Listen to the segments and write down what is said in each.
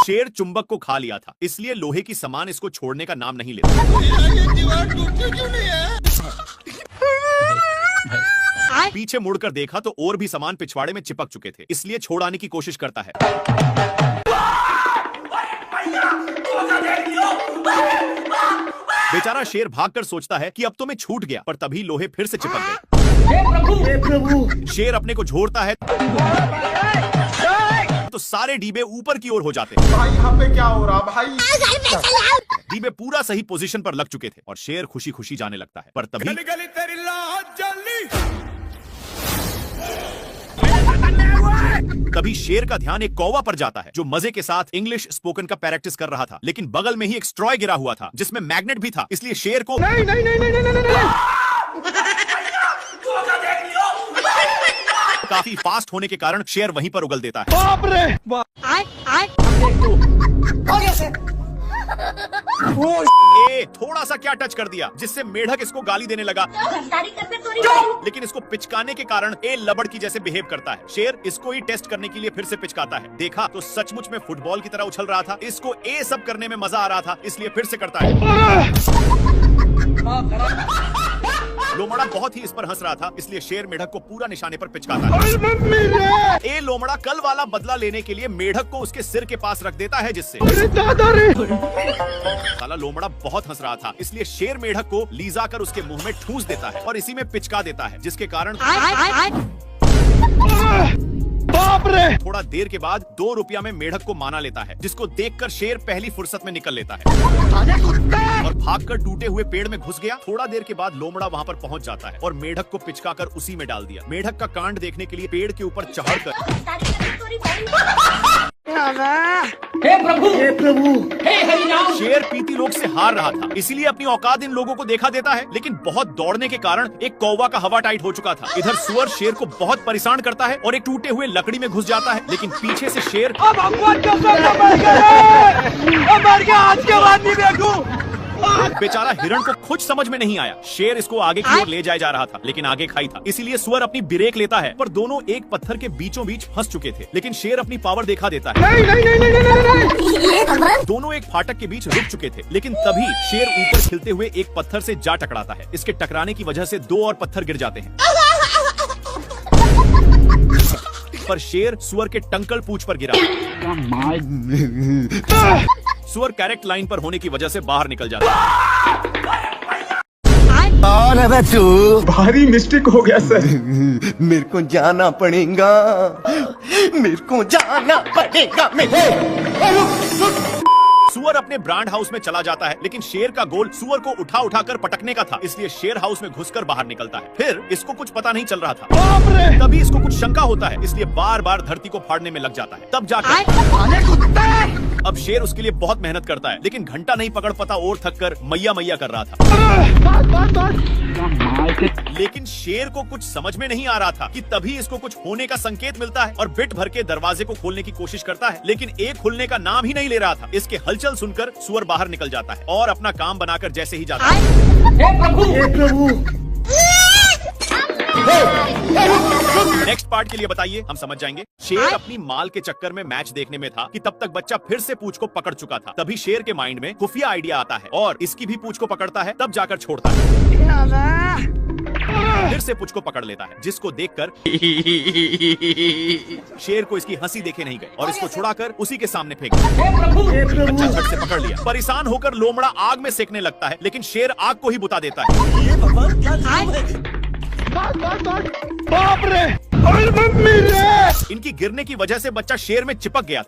शेर चुंबक को खा लिया था, इसलिए लोहे की सामान इसको छोड़ने का नाम नहीं लेता। पीछे मुड़कर देखा तो और भी सामान पिछवाड़े में चिपक चुके थे, इसलिए छोड़ाने की कोशिश करता है। बेचारा शेर भागकर सोचता है कि अब तो मैं छूट गया, पर तभी लोहे फिर से चिपक गए। हे प्रभु! शेर अपने को झोरता है तो सारे डीबे ऊपर की ओर हो जाते हैं। भाई यहाँ पे क्या हो रहा भाई? डीबे पूरा सही पोजीशन पर लग चुके थे और शेर खुशी खुशी जाने लगता है, पर तभी शेर का ध्यान एक कौवा पर जाता है जो मजे के साथ इंग्लिश स्पोकन का प्रैक्टिस कर रहा था, लेकिन बगल में ही एक स्ट्रॉय गिरा हुआ था जिसमें मैग्नेट भी था, इसलिए शेर को काफी फास्ट होने के कारण शेर वहीं पर उगल देता है। बाप रे बाप! थोड़ा सा क्या टच कर दिया जिससे मेढक इसको गाली देने लगा, लेकिन इसको पिचकाने के कारण ए लबड़ की जैसे बिहेव करता है। शेर इसको ही टेस्ट करने के लिए फिर से पिचकाता है। देखा तो सचमुच में फुटबॉल की तरह उछल रहा था। इसको ए सब करने में मजा आ रहा था, इसलिए फिर से करता है। लोमड़ा बहुत ही इस पर हंस रहा था, इसलिए शेर मेढक को पूरा निशाने पर पिचकाता है। ए लोमड़ा कल वाला बदला लेने के लिए मेढक को उसके सिर के पास रख देता है, जिससे साला लोमड़ा बहुत हंस रहा था, इसलिए शेर मेढक को लीजा कर उसके मुंह में ठूस देता है और इसी में पिचका देता है, जिसके कारण बाप रे! थोड़ा देर के बाद 2 रुपया में मेढक को माना लेता है, जिसको देखकर शेर पहली फुर्सत में निकल लेता है और भागकर टूटे हुए पेड़ में घुस गया। थोड़ा देर के बाद लोमड़ा वहां पर पहुंच जाता है और मेढक को पिचकाकर उसी में डाल दिया। मेढक का कांड देखने के लिए पेड़ के ऊपर चढ़कर हे प्रभु! हे प्रभु! हे हरिनाम! शेर पीती लोग से हार रहा था, इसीलिए अपनी औकात इन लोगों को देखा देता है, लेकिन बहुत दौड़ने के कारण एक कौवा का हवा टाइट हो चुका था। इधर सुअर शेर को बहुत परेशान करता है और एक टूटे हुए लकड़ी में घुस जाता है, लेकिन पीछे से शेर आज के बाद नहीं देखूं। बेचारा हिरण को कुछ समझ में नहीं आया। शेर इसको आगे की ओर ले जाया जा रहा था, लेकिन आगे खाई था, इसीलिए सुअर अपनी ब्रेक लेता है, पर दोनों एक पत्थर के बीचों बीच फंस चुके थे। लेकिन शेर अपनी पावर दिखा देता है। दोनों एक फाटक के बीच रुक चुके थे, लेकिन तभी शेर ऊपर खिलते हुए एक पत्थर से जा टकराता है। इसके टकराने की वजह से 2 और पत्थर गिर जाते हैं, पर शेर सुअर के टंकल पूंछ पर गिरा। सुअर करेक्ट लाइन पर होने की वजह से बाहर निकल जाता है। कौन है तू? भारी मिस्टेक हो गया सर। मेरे को जाना पड़ेगा, मेरे को जाना पड़ेगा। सुअर अपने ब्रांड हाउस में चला जाता है, लेकिन शेर का गोल सुअर को उठा उठाकर पटकने का था, इसलिए शेर हाउस में घुसकर बाहर निकलता है। फिर इसको कुछ पता नहीं चल रहा था, तभी इसको कुछ शंका होता है, इसलिए बार बार धरती को फाड़ने में लग जाता है। तब जाकर अब शेर उसके लिए बहुत मेहनत करता है, लेकिन घंटा नहीं पकड़ पाता और थक कर मैया मैया कर रहा था। लेकिन शेर को कुछ समझ में नहीं आ रहा था कि तभी इसको कुछ होने का संकेत मिलता है और बिट भर के दरवाजे को खोलने की कोशिश करता है, लेकिन एक खुलने का नाम ही नहीं ले रहा था। इसके हलचल सुनकर सुअर बाहर निकल जाता है और अपना काम बनाकर जैसे ही जाता है, हे प्रभु! हे प्रभु! नेक्स्ट पार्ट के लिए बताइए, हम समझ जाएंगे। शेर अपनी माल के चक्कर में मैच देखने में था कि तब तक बच्चा फिर से पूंछ को पकड़ चुका था। तभी शेर के माइंड में खुफिया आइडिया आता है और इसकी भी पूंछ को पकड़ता है, तब जाकर छोड़ता है। फिर से पूंछ को पकड़ लेता है, जिसको देखकर शेर को इसकी हंसी देखे नहीं गए और इसको छुड़ाकर उसी के सामने फेंक दिया। बच्चा झट से पकड़ लिया। परेशान होकर लोमड़ा आग में सेकने लगता है, लेकिन शेर आग को ही बुता देता है। बाप रे! इनकी गिरने की वजह से बच्चा शेर में चिपक गया।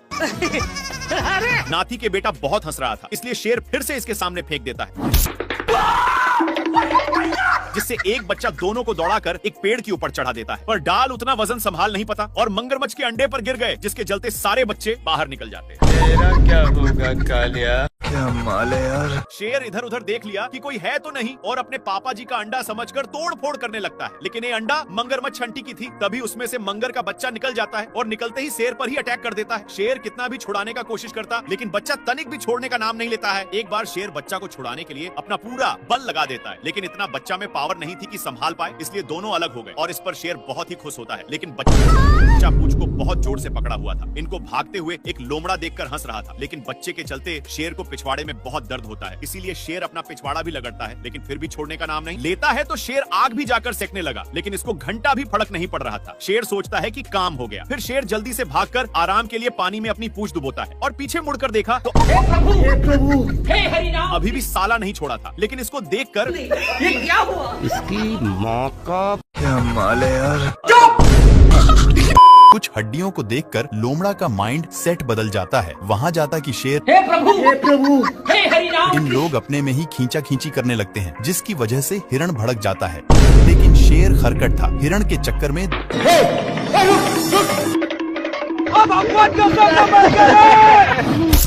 नाती के बेटा बहुत हंस रहा था, इसलिए शेर फिर से इसके सामने फेंक देता है, जिससे एक बच्चा दोनों को दौड़ाकर एक पेड़ के ऊपर चढ़ा देता है, पर डाल उतना वजन संभाल नहीं पाता और मगरमच्छ के अंडे पर गिर गए, जिसके चलते सारे बच्चे बाहर निकल जाते हैं। तेरा क्या होगा कालिया? क्या माल है यार। शेर इधर उधर देख लिया कि कोई है तो नहीं और अपने पापा जी का अंडा समझकर तोड़ फोड़ करने लगता है, लेकिन ये अंडा मगरमच्छ आंटी की थी। तभी उसमें से मंगर का बच्चा निकल जाता है और निकलते ही शेर पर ही अटैक कर देता है। शेर कितना भी छुड़ाने का कोशिश करता, लेकिन बच्चा तनिक भी छोड़ने का नाम नहीं लेता है। एक बार शेर बच्चा को छुड़ाने के लिए अपना पूरा बल लगा देता है, लेकिन इतना बच्चा में पावर नहीं थी कि संभाल पाए, इसलिए दोनों अलग हो गए और इस पर शेर बहुत ही खुश होता है। लेकिन बच्चा पूंछ को बहुत जोर से पकड़ा हुआ था। इनको भागते हुए एक लोमड़ा देखकर हंस रहा था, लेकिन बच्चे के चलते शेर को पिछवाड़े में बहुत दर्द होता है। इसीलिए शेर अपना पिछवाड़ा भी लगड़ता है, लेकिन फिर भी छोड़ने का नाम नहीं लेता है। तो शेर आग भी जाकर सेकने लगा, लेकिन इसको घंटा भी फर्क नहीं पड़ रहा था। शेर सोचता है कि काम हो गया। फिर शेर जल्दी से भागकर आराम के लिए पानी में अपनी पूंछ डुबोता है और पीछे मुड़कर देखा तो हे प्रभु, हे हरि नाम। अभी भी साला नहीं छोड़ा था, लेकिन इसको देखकर ये क्या हुआ? इसकी माँ का क्या माल है यार। कुछ हड्डियों को देखकर लोमड़ा का माइंड सेट बदल जाता है। वहाँ जाता कि शेर हे प्रभु, हे हरि नाम। इन लोग अपने में ही खींचा खींची करने लगते हैं, जिसकी वजह से हिरण भड़क जाता है। लेकिन शेर खरकट था। हिरण के चक्कर में अब भगवान का सब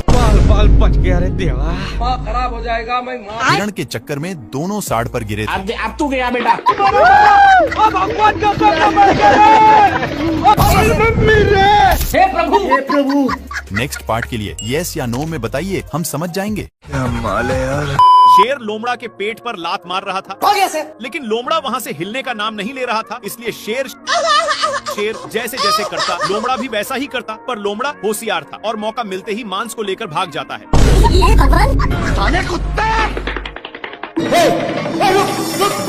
मर बाल बच गया रे देवा। माँ खराब हो जाएगा। मैं माँ हिरण के चक्कर में दोनों साड़ पर गिरे थे। अब तू गया बेटा। अब भगवान का सब मर हे प्रभु, नेक्स्ट पार्ट के लिए यस या नो में बताइए, हम समझ जाएंगे। क्या माल है यार। शेर लोमड़ा के पेट पर लात मार रहा था, लेकिन लोमड़ा वहाँ से हिलने का नाम नहीं ले रहा था। इसलिए शेर जैसे जैसे करता, लोमड़ा भी वैसा ही करता। पर लोमड़ा होशियार था और मौका मिलते ही मांस को लेकर भाग जाता है।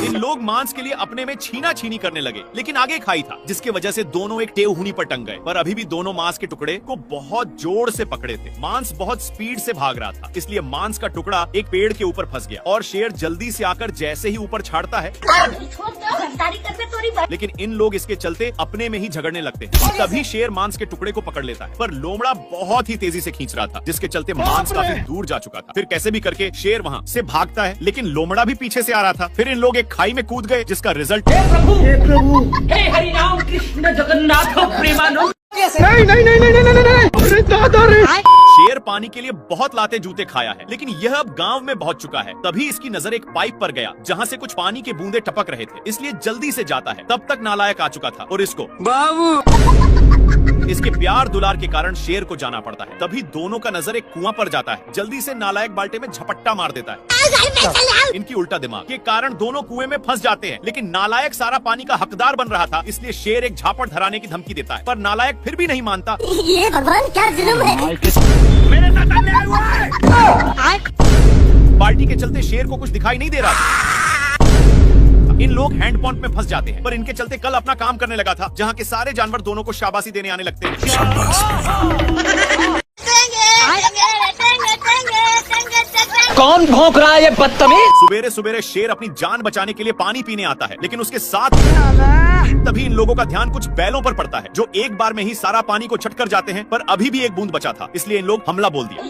इन लोग मांस के लिए अपने में छीना छीनी करने लगे, लेकिन आगे खाई था, जिसके वजह से दोनों एक टेहूनी पर टंग गए। पर अभी भी दोनों मांस के टुकड़े को बहुत जोर से पकड़े थे। मांस बहुत स्पीड से भाग रहा था, इसलिए मांस का टुकड़ा एक पेड़ के ऊपर फंस गया और शेर जल्दी से आकर जैसे ही ऊपर छाड़ता है, लेकिन इन लोग इसके चलते अपने में ही झगड़ने लगते हैं। तभी शेर मांस के टुकड़े को पकड़ लेता है, पर लोमड़ा बहुत ही तेजी से खींच रहा था, जिसके चलते मांस काफी दूर जा चुका था। फिर कैसे भी करके शेर वहाँ से भागता है, लेकिन लोमड़ा भी पीछे से आ रहा था। फिर इन लोग एक खाई में कूद गए, जिसका रिजल्ट हे प्रभु, हे हरि नाम कृष्ण जगन्नाथ प्रेमानंद। शेर पानी के लिए बहुत लाते जूते खाया है, लेकिन यह अब गांव में पहुंच चुका है। तभी इसकी नजर एक पाइप पर गया, जहां से कुछ पानी के बूंदे टपक रहे थे, इसलिए जल्दी से जाता है। तब तक नालायक आ चुका था और इसको इसके प्यार दुलार के कारण शेर को जाना पड़ता है। तभी दोनों का नजर एक कुआं पर जाता है। जल्दी से नालायक बाल्टे में झपट्टा मार देता है। इनकी उल्टा दिमाग के कारण दोनों कुएं में फंस जाते हैं, लेकिन नालायक सारा पानी का हकदार बन रहा था, इसलिए शेर एक झापड़ धराने की धमकी देता है। पर नालायक फिर भी नहीं मानता। ये भगवान क्या जुल्म है। मेरे साथ अन्याय हुआ है। बाल्टी के चलते शेर को कुछ दिखाई नहीं दे रहा था। इन लोग हैंड पंप में फंस जाते हैं, पर इनके चलते कल अपना काम करने लगा था, जहाँ के सारे जानवर दोनों को शाबाशी देने आने लगते हैं। कौन भौंक रहा है ये बदतमीज? सुबेरे सुबेरे शेर अपनी जान बचाने के लिए पानी पीने आता है, लेकिन उसके साथ तभी इन लोगों का ध्यान कुछ बैलों पर पड़ता है, जो एक बार में ही सारा पानी को छट कर जाते हैं। पर अभी भी एक बूंद बचा था, इसलिए इन लोग हमला बोल दिया।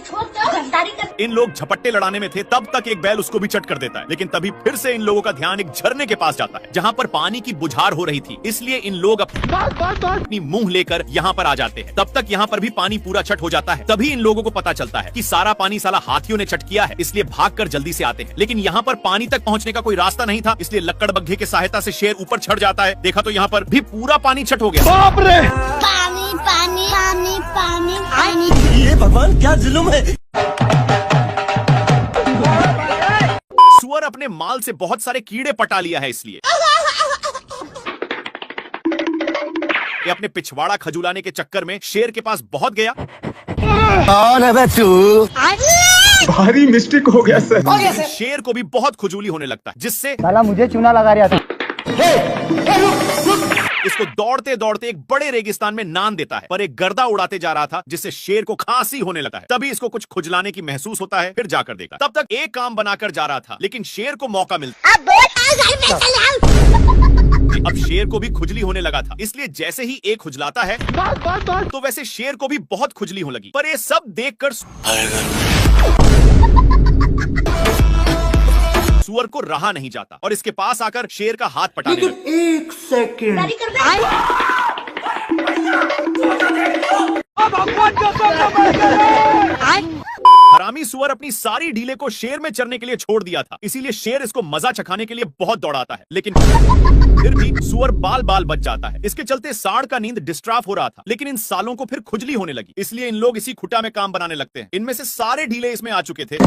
इन लोग झपट्टे लड़ाने में थे, तब तक एक बैल उसको भी चट कर देता है, लेकिन तभी फिर से इन लोगों का ध्यान एक झरने के पास जाता है, जहाँ पर पानी की बुझार हो रही थी। इसलिए इन लोग अपनी मुंह लेकर यहाँ पर आ जाते हैं। तब तक यहाँ पर भी पानी पूरा छट हो जाता है। तभी इन लोगों को पता चलता है कि सारा पानी साला हाथियों ने चट किया है, इसलिए भागकर जल्दी से आते हैं। लेकिन यहाँ पर पानी तक पहुँचने का कोई रास्ता नहीं था, इसलिए लक्कड़ बग्घे की सहायता से शेर ऊपर चढ़ जाता है। देखा तो यहाँ पर भी पूरा पानी छट हो गया। बाप रे! पानी पानी पानी पानी पानी। ये भगवान क्या जुल्म है। सुअर अपने माल से बहुत सारे कीड़े पटा लिया है, इसलिए ये अपने पिछवाड़ा खजुलाने के चक्कर में शेर के पास बहुत गया। कौन है बे तू? भारी मिस्टेक हो गया सर। शेर को भी बहुत खुजूली होने लगता है, जिससे साला मुझे चूना लगा रहा था। इसको दौड़ते दौड़ते एक बड़े रेगिस्तान में नान देता है, पर एक गर्दा उड़ाते जा रहा था, जिससे शेर को खांसी होने लगा है। तभी इसको कुछ खुजलाने की महसूस होता है, फिर जाकर देखा। तब तक एक काम बनाकर जा रहा था, लेकिन शेर को मौका मिलता। अब शेर को भी खुजली होने लगा था, इसलिए जैसे ही एक खुजलाता है तो वैसे शेर को भी बहुत खुजली होने लगी। पर ये सब देखकर सुअर को रहा नहीं जाता और इसके पास आकर शेर का हाथ पटाने लगा। एक सेकंड। हरामी तभी सुअर अपनी सारी ढीले को शेर में चरने के लिए छोड़ दिया था, इसीलिए शेर इसको मजा चखाने के लिए बहुत दौड़ाता है, लेकिन फिर भी सुअर बाल बाल बच जाता है। इसके चलते सांड का नींद डिस्टर्ब हो रहा था, लेकिन इन सालों को फिर खुजली होने लगी, इसलिए इन लोग इसी खुटा में काम बनाने लगते हैं। इनमें से सारे ढीले इसमें आ चुके थे।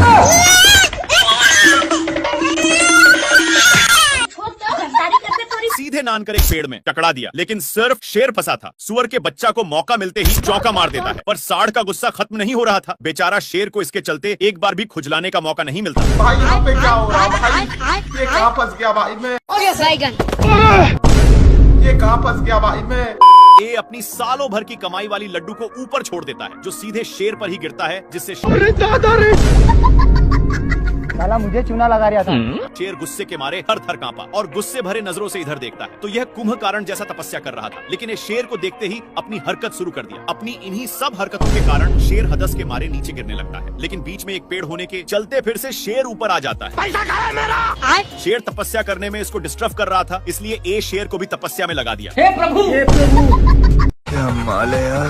सीधे नान कर एक पेड़ में टकरा दिया, लेकिन सिर्फ शेर फंसा था। सुअर के बच्चा को मौका मिलते ही चौका मार देता है, पर सांड का गुस्सा खत्म नहीं हो रहा था। बेचारा शेर को इसके चलते एक बार भी खुजलाने का मौका नहीं मिलता। भाई यहाँ पे क्या हो रहा है भाई? ये कहाँ फंस गया भाई मैं? ये कहाँ फंस गया भाई मैं? ये अपनी सालों भर की कमाई वाली लड्डू को ऊपर छोड़ देता है, जो सीधे शेर पर ही गिरता है, जिससे साला मुझे चूना लगा रहा था। शेर गुस्से के मारे थर थर कांपा और गुस्से भरे नजरों से इधर देखता है। तो यह कुंभकर्ण जैसा तपस्या कर रहा था, लेकिन ये शेर को देखते ही अपनी हरकत शुरू कर दिया। अपनी इन्हीं सब हरकतों के कारण शेर हदस के मारे नीचे गिरने लगता है, लेकिन बीच में एक पेड़ होने के चलते फिर से शेर ऊपर आ जाता है। पैसा कहाँ है मेरा? शेर तपस्या करने में इसको डिस्टर्ब कर रहा था, इसलिए ए शेर को भी तपस्या में लगा दिया। हे प्रभु क्या माल है यार।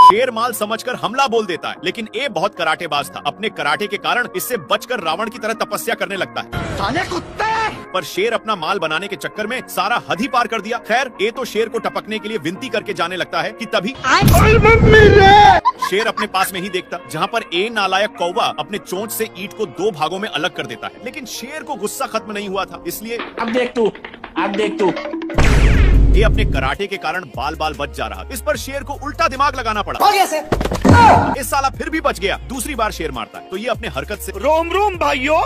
शेर माल समझकर हमला बोल देता है, लेकिन ए बहुत कराटेबाज था। अपने कराटे के कारण इससे बचकर रावण की तरह तपस्या करने लगता है। साले कुत्ते! पर शेर अपना माल बनाने के चक्कर में सारा हद ही पार कर दिया। खैर ए तो शेर को टपकने के लिए विनती करके जाने लगता है कि तभी शेर अपने पास में ही देखता, जहाँ पर ए नालायक कौवा अपने चोंच से ईंट को 2 भागों में अलग कर देता है। लेकिन शेर को गुस्सा खत्म नहीं हुआ था, इसलिए अब देख तू ये अपने कराटे के कारण बाल बाल बच जा रहा। इस पर शेर को उल्टा दिमाग लगाना पड़ा। इस साला फिर भी बच गया। दूसरी बार शेर मारता है तो ये अपने हरकत से रोम रोम भाइयों।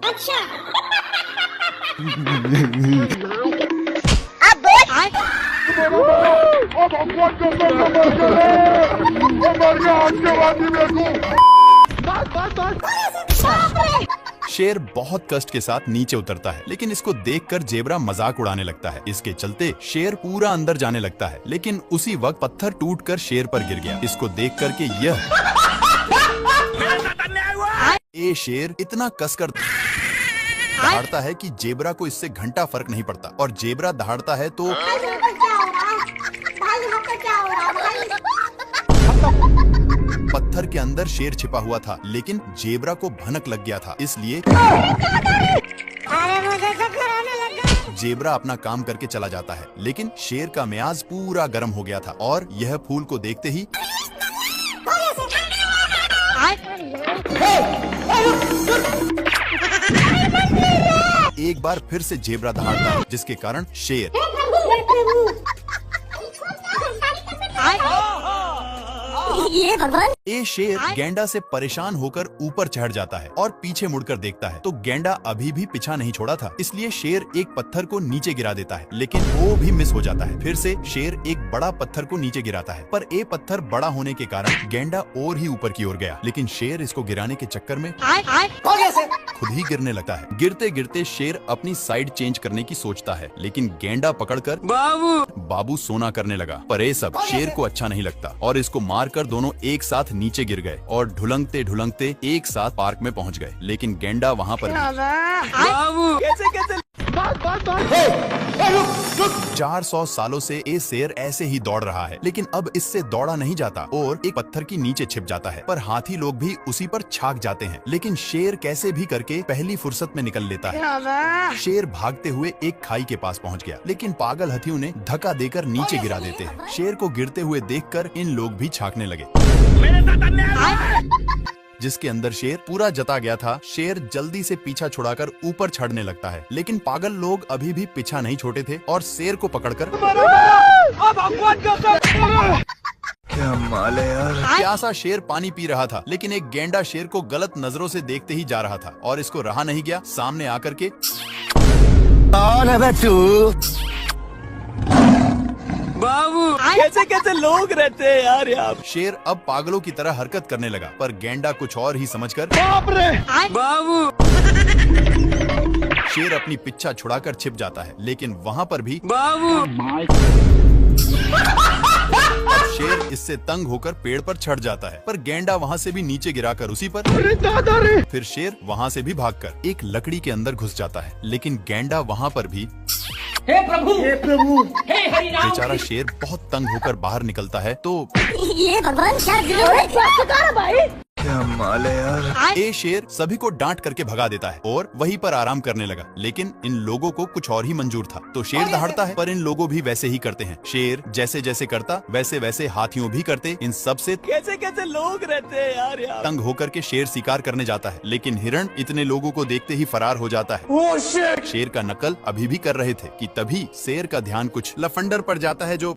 अच्छा शेर बहुत कष्ट के साथ नीचे उतरता है, लेकिन इसको देखकर जेब्रा मजाक उड़ाने लगता है। इसके चलते शेर पूरा अंदर जाने लगता है, लेकिन उसी वक्त पत्थर टूटकर शेर पर गिर गया। इसको देख करके यह ए शेर इतना कसकर दहाड़ता है कि जेब्रा को इससे घंटा फर्क नहीं पड़ता, और जेब्रा दहाड़ता है तो पत्थर के अंदर शेर छिपा हुआ था, लेकिन जेब्रा को भनक लग गया था, इसलिए जेब्रा अपना काम करके चला जाता है। लेकिन शेर का मियाज पूरा गर्म हो गया था और यह फूल को देखते ही एक बार फिर से जेब्रा दहाड़ता है, जिसके कारण शेर ये भगवान। ए शेर गेंडा से परेशान होकर ऊपर चढ़ जाता है और पीछे मुड़कर देखता है तो गेंडा अभी भी पीछा नहीं छोड़ा था, इसलिए शेर एक पत्थर को नीचे गिरा देता है, लेकिन वो भी मिस हो जाता है। फिर से शेर एक बड़ा पत्थर को नीचे गिराता है, पर ए पत्थर बड़ा होने के कारण गेंडा और ही ऊपर की ओर गया, लेकिन शेर इसको गिराने के चक्कर में खुद ही गिरने लगता है। गिरते गिरते शेर अपनी साइड चेंज करने की सोचता है, लेकिन गेंडा पकड़कर बाबू सोना करने लगा। पर ये सब शेर को अच्छा नहीं लगता और इसको मारकर दोनों एक साथ नीचे गिर गए और ढुलंगते ढुलंगते एक साथ पार्क में पहुंच गए। लेकिन गेंडा वहां पर 400 सालों से ये शेर ऐसे ही दौड़ रहा है, लेकिन अब इससे दौड़ा नहीं जाता और एक पत्थर की नीचे छिप जाता है। पर हाथी लोग भी उसी पर छाक जाते हैं, लेकिन शेर कैसे भी करके पहली फुर्सत में निकल लेता है। शेर भागते हुए एक खाई के पास पहुंच गया, लेकिन पागल हाथियों ने धक्का देकर नीचे गिरा देते हैं। शेर को गिरते हुए देखकर इन लोग भी छाकने लगे, जिसके अंदर शेर पूरा जता गया था। शेर जल्दी से पीछा छुड़ाकर ऊपर चढ़ने लगता है, लेकिन पागल लोग अभी भी पीछा नहीं छोड़े थे और शेर को पकड़कर क्या माल है यार। प्यासा शेर पानी पी रहा था, लेकिन एक गेंडा शेर को गलत नजरों से देखते ही जा रहा था और इसको रहा नहीं गया। सामने आकर के कौन है तू? बाबू कैसे कैसे लोग रहते हैं यार यहाँ। शेर अब पागलों की तरह हरकत करने लगा, पर गेंडा कुछ और ही समझकर बाबू शेर अपनी पिच्छा छुड़ाकर छिप जाता है, लेकिन वहाँ पर भी बाबू अब शेर इससे तंग होकर पेड़ पर चढ़ जाता है, पर गेंडा वहाँ से भी नीचे गिराकर उसी पर फिर शेर वहाँ से भी भागकर एक लकड़ी के अंदर घुस जाता है, लेकिन गेंडा वहाँ पर भी हे प्रभु, हे हरि राम। बेचारा शेर बहुत तंग होकर बाहर निकलता है तो ये भगवान शायद ए शेर सभी को डांट करके भगा देता है और वहीं पर आराम करने लगा। लेकिन इन लोगों को कुछ और ही मंजूर था, तो शेर दहाड़ता है, पर इन लोगों भी वैसे ही करते हैं। शेर जैसे जैसे करता वैसे वैसे हाथियों भी करते। इन सब से कैसे कैसे लोग रहते हैं यार यहाँ। तंग होकर के शेर शिकार करने जाता है, लेकिन हिरण इतने लोगों को देखते ही फरार हो जाता है। शेर का नकल अभी भी कर रहे थे कि तभी शेर का ध्यान कुछ लफंडर पर जाता है जो